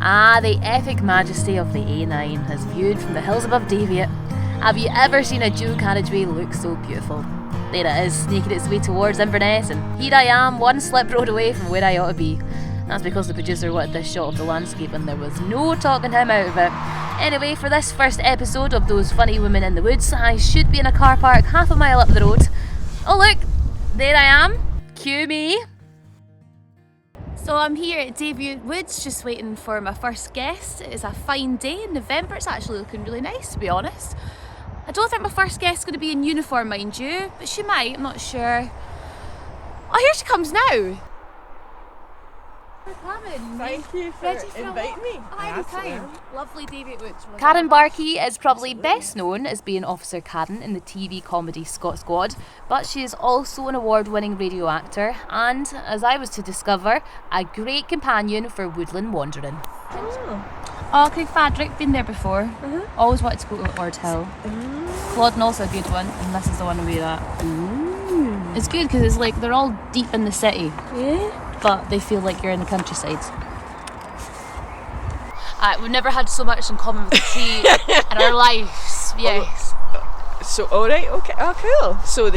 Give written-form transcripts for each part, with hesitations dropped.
Ah, the epic majesty of the A9 as viewed from the hills above Daviot. Have you ever seen a dual carriageway look so beautiful? There it is, snaking its way towards Inverness, and here I am, one slip road away from where I ought to be. That's because the producer wanted this shot of the landscape and there was no talking him out of it. Anyway, for this first episode of Those Funny Women in the Woods, I should be in a car park half a mile up the road. Oh look, there I am. Cue me. So I'm here at Daviot Woods just waiting for my first guest. It is a fine day in November. It's actually looking really nice, to be honest. I don't think my first guest is going to be in uniform, mind you, but she might, I'm not sure. Oh, here she comes now. Thank you for inviting me. Anytime. Lovely Daviot Woods. Karen Bartke is probably best known as being Officer Karen in the TV comedy Scot Squad, but she is also an award-winning radio actor and, as I was to discover, a great companion for woodland wandering. Oh, Craig Fadrick, been there before. Always wanted to go to Ord Hill. Flodden also a good one, and this is the one we're at. It's good because it's like they're all deep in the city. Yeah. But they feel like you're in the countryside. We've never had so much in common with the tree in our lives. Yes. So, alright, okay, oh cool. So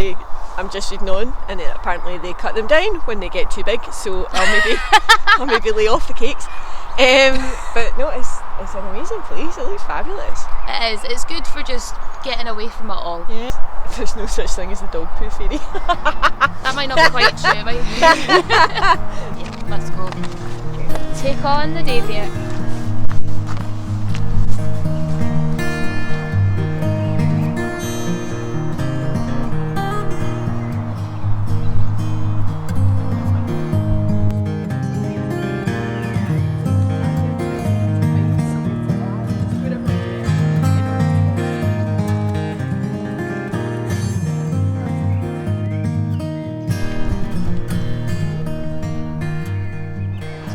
I'm just reading on, and apparently they cut them down when they get too big, so I'll maybe lay off the cakes. But no, it's an amazing place, it looks fabulous. It is, it's good for just getting away from it all. Yeah. There's no such thing as the dog poo fairy. That might not be quite true, it might be. Yeah, let's go. Take on the Daviot.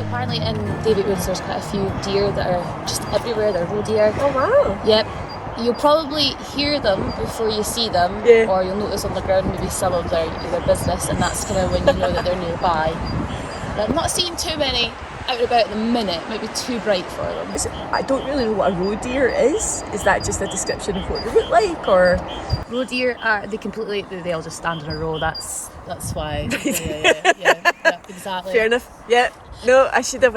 Apparently in Daviot Woods there's quite a few deer that are just everywhere, they're roe deer. Oh wow! Yep. You'll probably hear them before you see them, or you'll notice on the ground maybe some of their business, and that's kind of when you know that they're nearby. But I'm not seeing too many out and about at the minute, it might be too bright for them. I don't really know what a roe deer is. Is that just a description of what they look like, or? Roe deer are, they all just stand in a row, that's why. Yeah, exactly. Fair enough, yeah. No, I should have.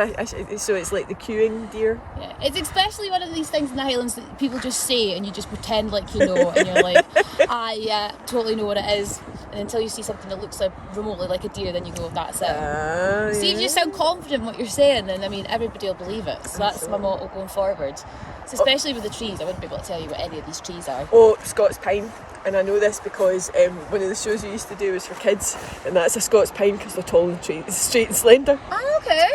So it's like the queuing deer. Yeah, it's especially one of these things in the Highlands that people just say and you just pretend like you know, and you're like, yeah, totally know what it is. And until you see something that looks like remotely like a deer, then you go, that's it. See, if you sound confident in what you're saying, then I mean everybody will believe it. So that's my motto going forward. So especially with the trees, I wouldn't be able to tell you what any of these trees are. Oh, Scots pine. And I know this because one of the shows we used to do was for kids, and that's a Scots pine because they're tall and straight and slender. Ah, okay.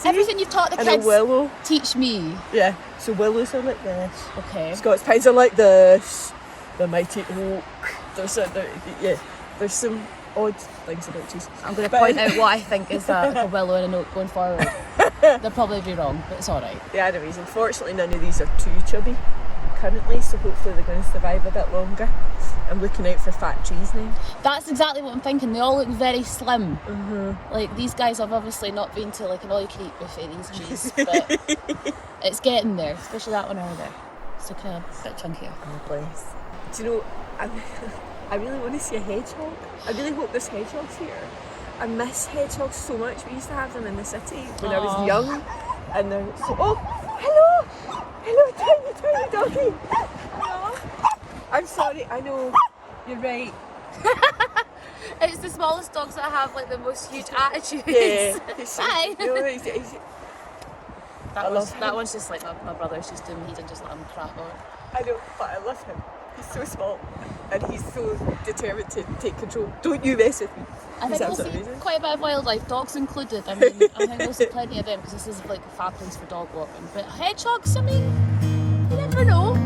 Everything you've taught the kids, and a willow. Teach me. Yeah, so willows are like this. Okay. Scots pines are like this. The mighty oak. There's some odd things about trees. I'm going to point out what I think is a willow and an oak going forward. They'll probably be wrong, but it's alright. Yeah, anyways, unfortunately none of these are too chubby currently, so hopefully they're going to survive a bit longer. I'm looking out for fat trees now. That's exactly what I'm thinking. They all look very slim. Like these guys have obviously not been to like an all-you-can-eat buffet, these trees, but it's getting there, especially that one over there. So kind of a bit chunkier. Oh, bless. Do you know, I really want to see a hedgehog. I really hope there's hedgehogs here. I miss hedgehogs so much. We used to have them in the city when I was young, and they're so. Oh, hello, tiny doggy. I'm sorry. I know you're right. It's the smallest dogs that have like the most huge attitudes. Yeah. Hi. No, that one's just like my brother's just doing. He didn't just let him crap on. I know, but I love him. He's so small, and he's so determined to take control. Don't you mess with me. I think we'll see quite a bit of wildlife, dogs included. I mean, I think we'll see plenty of them because this is like a fab place for dog walking. But hedgehogs, I mean, you never know.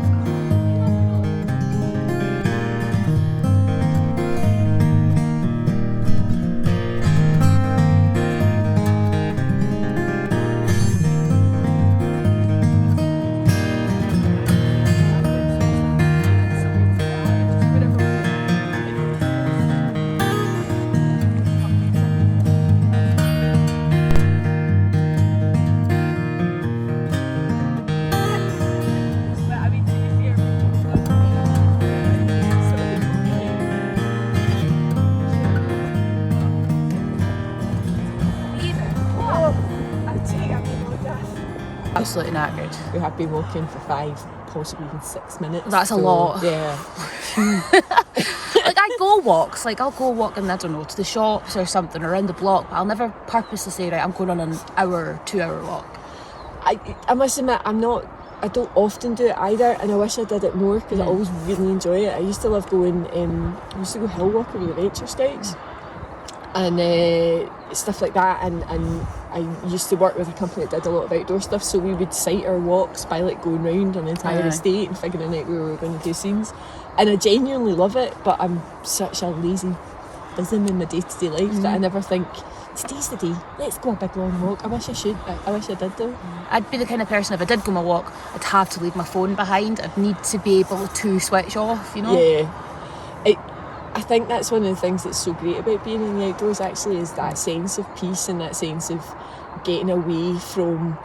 Absolutely knackered. We have been walking for 5, possibly even 6 minutes. That's a lot. Yeah. Like, I go walks, like I'll go walking, I don't know, to the shops or something around the block, but I'll never purposely say, right, I'm going on an hour, 2-hour walk. I must admit, I don't often do it either, and I wish I did it more because I always really enjoy it. I used to love going, I used to go hill walking with the Adventure Scouts and stuff like that, and I used to work with a company that did a lot of outdoor stuff, so we would site our walks by like going round an entire estate and figuring out where we were going to do scenes, and I genuinely love it, but I'm such a lazy ism in my day-to-day life that I never think, today's the day, let's go a big long walk. I wish I did though. I'd be the kind of person, if I did go on a walk, I'd have to leave my phone behind. I'd need to be able to switch off, you know? Yeah. I think that's one of the things that's so great about being in the outdoors actually, is that sense of peace and that sense of getting away from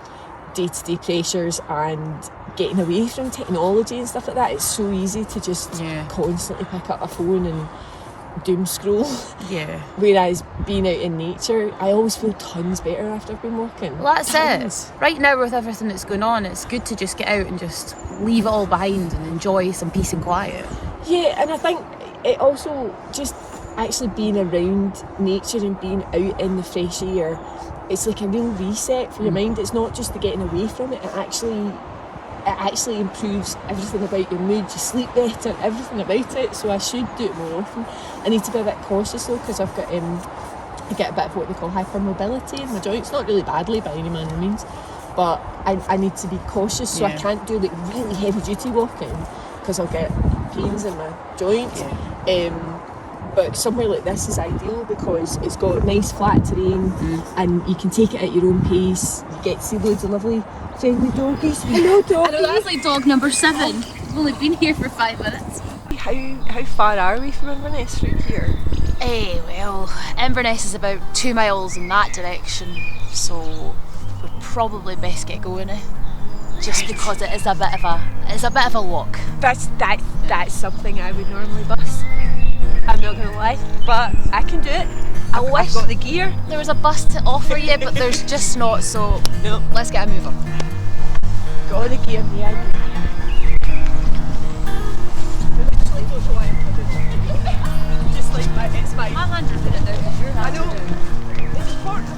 day-to-day pressures and getting away from technology and stuff like that. It's so easy to just constantly pick up a phone and doom scroll. Yeah. Whereas being out in nature, I always feel tons better after I've been walking. Well, that's it. Right now, with everything that's going on, it's good to just get out and just leave it all behind and enjoy some peace and quiet. Yeah, and I think it also just actually being around nature and being out in the fresh air, it's like a real reset for your mind. It's not just the getting away from it, it actually improves everything about your mood. You sleep better, everything about it, so I should do it more often. I need to be a bit cautious though, because I've got I get a bit of what they call hypermobility in my joints, not really badly by any manner of means, but I need to be cautious, so I can't do like really heavy duty walking because I'll get pains in my joints. But somewhere like this is ideal because it's got nice flat terrain and you can take it at your own pace. You get to see loads of lovely friendly doggies. Hello, doggies. I know, that's like dog number 7. We've only been here for 5 minutes. How far are we from Inverness from here? Well, Inverness is about 2 miles in that direction, so we'd probably best get going just because it is a bit of a walk. That's something I would normally bus. I'm not gonna lie, but I can do it. I've got the gear. There was a bus to offer you, but there's just not, so no. Let's get a move on. Got all the gear, yeah. Just like it's my hand are put it down because your hands are down. It's important.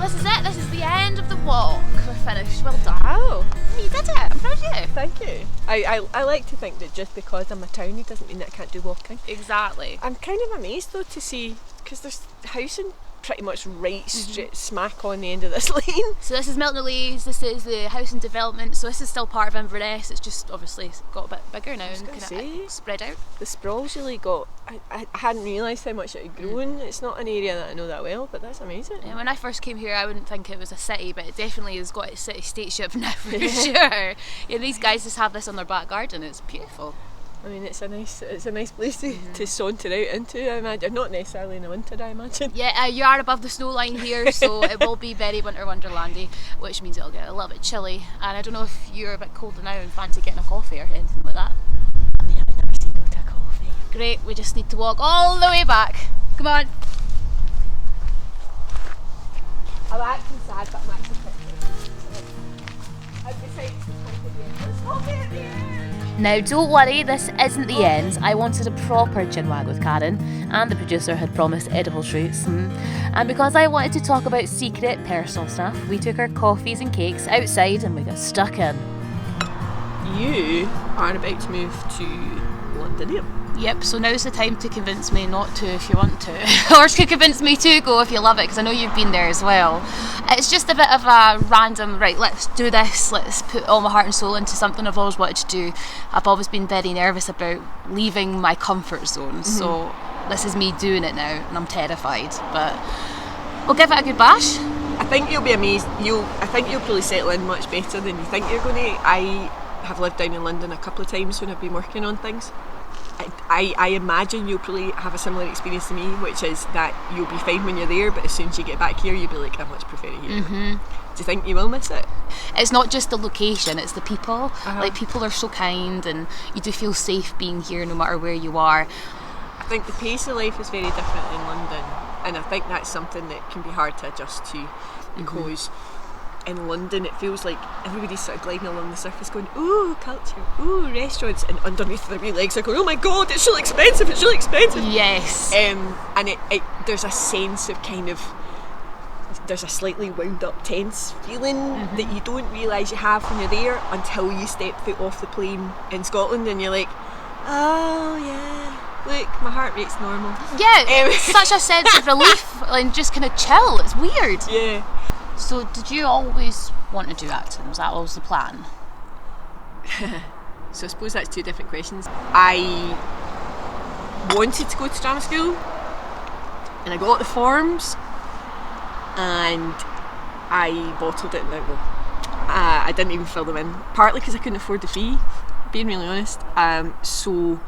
This is it. This is the end of the walk. We're finished. Well done. Oh, you did it. I'm proud of you. Thank you. I like to think that just because I'm a townie doesn't mean that I can't do walking. Exactly. I'm kind of amazed though to see, because there's housing pretty much right straight smack on the end of this lane. So this is Milton Leys, this is the housing development, so this is still part of Inverness, it's just obviously got a bit bigger now and kind of spread out. The sprawl's really got, I hadn't realised how much it had grown. It's not an area that I know that well, but that's amazing. Yeah, when I first came here I wouldn't think it was a city, but it definitely has got its city stateship now for sure. Yeah, these guys just have this on their back garden, it's beautiful. I mean, it's a nice place to saunter out into, I imagine. Not necessarily in the winter, I imagine. Yeah, you are above the snow line here, so it will be very winter wonderlandy, which means it'll get a little bit chilly. And I don't know if you're a bit colder now and fancy getting a coffee or anything like that. I mean, I've never seen no to a coffee. Great, we just need to walk all the way back. Come on. I'm actually sad, but I'm actually quite I've decided to come to the end. There's coffee at the end. Now don't worry, this isn't the end. I wanted a proper chinwag with Karen, and the producer had promised edible treats. And because I wanted to talk about secret personal stuff, we took our coffees and cakes outside and we got stuck in. you are about to move to London, yeah? Yep, so now's the time to convince me not to if you want to, or to convince me to go if you love it, because I know you've been there as well. It's just a bit of a random, right, let's do this, let's put all my heart and soul into something I've always wanted to do. I've always been very nervous about leaving my comfort zone, so this is me doing it now, and I'm terrified, but we'll give it a good bash. I think you'll be amazed. I think you'll probably settle in much better than you think you're going to. I have lived down in London a couple of times when I've been working on things. I imagine you'll probably have a similar experience to me, which is that you'll be fine when you're there, but as soon as you get back here, you'll be like, I much prefer it here. Do you think you will miss it? It's not just the location, it's the people. Like, people are so kind, and you do feel safe being here no matter where you are. I think the pace of life is very different in London, and I think that's something that can be hard to adjust to, because in London it feels like everybody's sort of gliding along the surface going, ooh, culture, ooh, restaurants, and underneath their wee legs are going, oh my god, it's really expensive, it's really expensive. Yes. And it there's a sense of kind of, there's a slightly wound up tense feeling that you don't realise you have when you're there until you step foot off the plane in Scotland and you're like, oh yeah, look, my heart rate's normal. Yeah, such a sense of relief and just kind of chill. It's weird. Yeah. So did you always want to do acting? Was that always the plan? So I suppose that's two different questions. I wanted to go to drama school and I got the forms and I bottled it in Nicoll. I didn't even fill them in, partly because I couldn't afford the fee, being really honest. So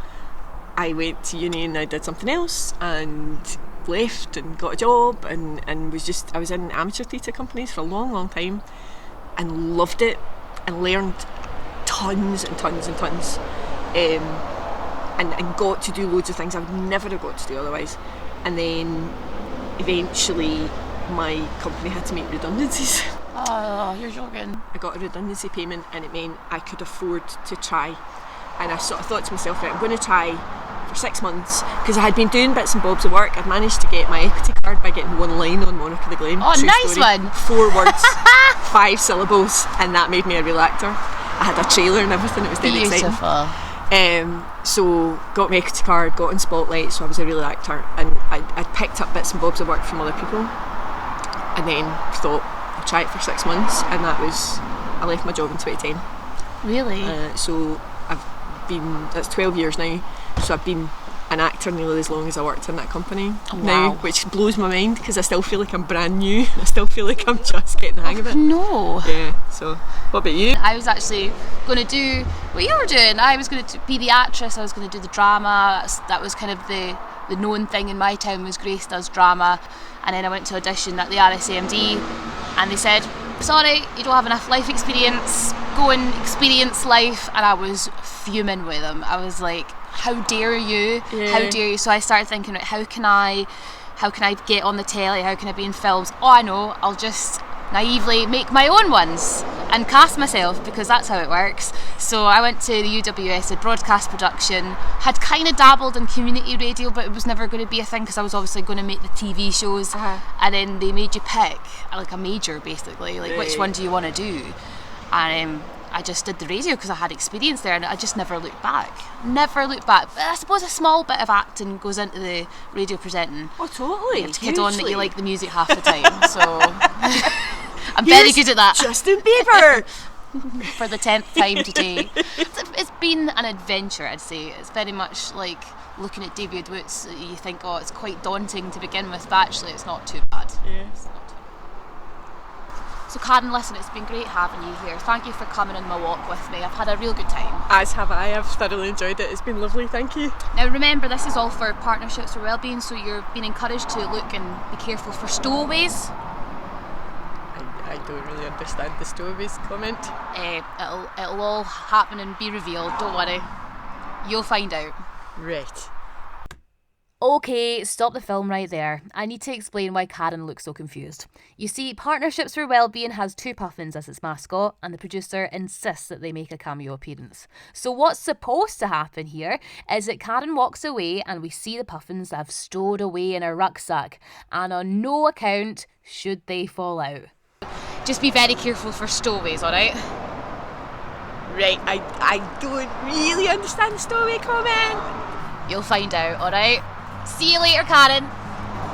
I went to uni and I did something else and left and got a job and I was in amateur theatre companies for a long time and loved it and learned tons and tons and tons, and got to do loads of things I would never have got to do otherwise. And then eventually my company had to make redundancies. Oh, you're joking. I got a redundancy payment and it meant I could afford to try, and I sort of thought to myself, right, I'm going to try for 6 months, because I had been doing bits and bobs of work. I'd managed to get my equity card by getting one line on Monarch of the Glen. Oh, True nice story. one. 4 words, 5 syllables, and that made me a real actor. I had a trailer and everything. It was dead exciting. So got my equity card, got in Spotlight, so I was a real actor, and I picked up bits and bobs of work from other people, and then thought I'll try it for 6 months, and I left my job in 2010. Really? So that's 12 years now, so I've been an actor nearly as long as I worked in that company now, which blows my mind because I still feel like I'm brand new. I still feel like I'm just getting the hang of it. No. Yeah, so what about you? I was actually going to do what you were doing. I was going to be the actress, I was going to do the drama. That was kind of the known thing in my town, was Grace does drama. And then I went to audition at the RSAMD and they said, sorry, you don't have enough life experience, go and experience life. And I was fuming with them. I was like, how dare you? Yeah. How dare you? So I started thinking, how can I get on the telly? How can I be in films? Oh, I know, I'll just naively make my own ones and cast myself, because that's how it works. So I went to the UWS, did broadcast production, had kind of dabbled in community radio, but it was never going to be a thing because I was obviously going to make the TV shows. And then they made you pick like a major, basically, like which one do you want to do? And I just did the radio because I had experience there, and I just never looked back. But I suppose a small bit of acting goes into the radio presenting. Oh, totally. You have to kid on that you like the music half the time, so I'm very good at that. Justin Bieber! For the 10th time today. It's been an adventure, I'd say. It's very much like looking at Daviot Woods. You think, oh, it's quite daunting to begin with, but actually it's not too bad. Yes. So Karen, listen, it's been great having you here. Thank you for coming on my walk with me. I've had a real good time. As have I. I've thoroughly enjoyed it. It's been lovely, thank you. Now remember, this is all for Partnerships for Wellbeing, so you're being encouraged to look and be careful for stowaways. I don't really understand the stowaways comment. It'll all happen and be revealed, don't worry. You'll find out. Right. Okay, stop the film right there. I need to explain why Karen looks so confused. You see, Partnerships for Wellbeing has 2 puffins as its mascot, and the producer insists that they make a cameo appearance. So what's supposed to happen here is that Karen walks away and we see the puffins that have stowed away in a rucksack, and on no account should they fall out. Just be very careful for stowaways, alright? Right, I don't really understand the story, Carmen. You'll find out, alright? See you later, Karen.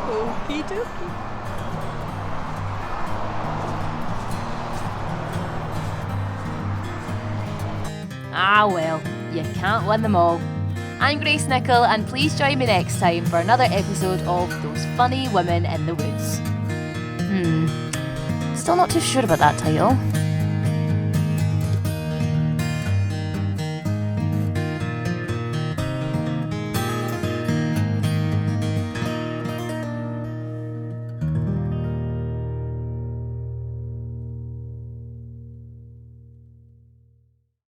Okie dokie. Ah well, you can't win them all. I'm Grace Nicoll, and please join me next time for another episode of Those Funny Women in the Woods. Still not too sure about that title.